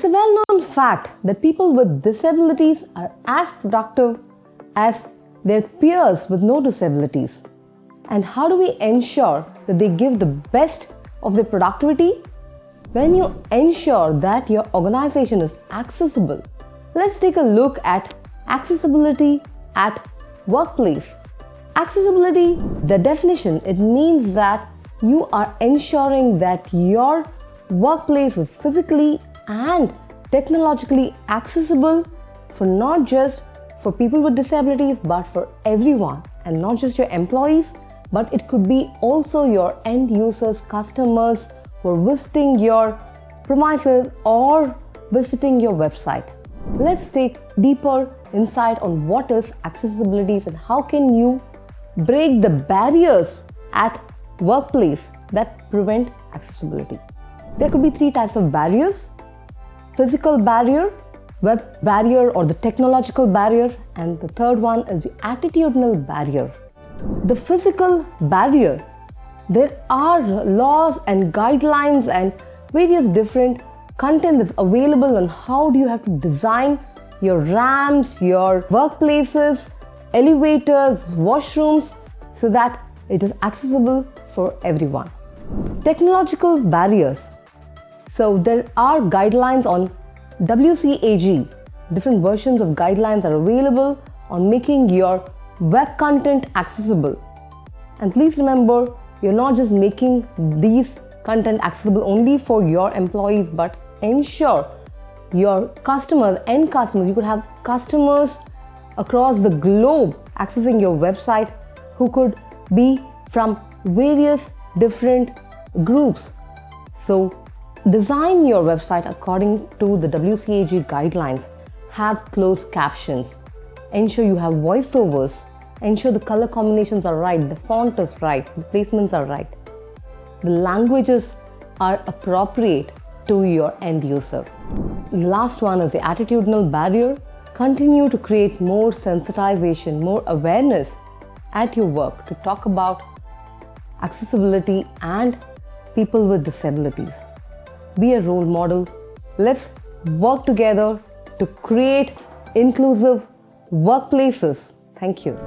It's a well-known fact that people with disabilities are as productive as their peers with no disabilities. And how do we ensure that they give the best of their productivity? When you ensure that your organization is accessible. Let's take a look at accessibility at workplace. Accessibility, the definition, it means that you are ensuring that your workplace is physically and technologically accessible for not just for people with disabilities but for everyone, and not just your employees, but it could be also your end users, customers who are visiting your premises or visiting your website. Let's take deeper insight on what is accessibility and how can you break the barriers at workplace that prevent accessibility. There could be 3 types of barriers: physical barrier, web barrier or the technological barrier, and the third one is the attitudinal barrier. The physical barrier, there are laws and guidelines and various different content that's available on how do you have to design your ramps, your workplaces, elevators, washrooms, so that it is accessible for everyone. Technological barriers. So there are guidelines on WCAG. Different versions of guidelines are available on making your web content accessible. And please remember, you're not just making these content accessible only for your employees, but ensure your customers, end customers, you could have customers across the globe accessing your website who could be from various different groups. So design your website according to the WCAG guidelines. Have closed captions. Ensure you have voiceovers. Ensure the color combinations are right, the font is right, the placements are right. The languages are appropriate to your end user. The last one is the attitudinal barrier. Continue to create more sensitization, more awareness at your work to talk about accessibility and people with disabilities. Be a role model. Let's work together to create inclusive workplaces. Thank you.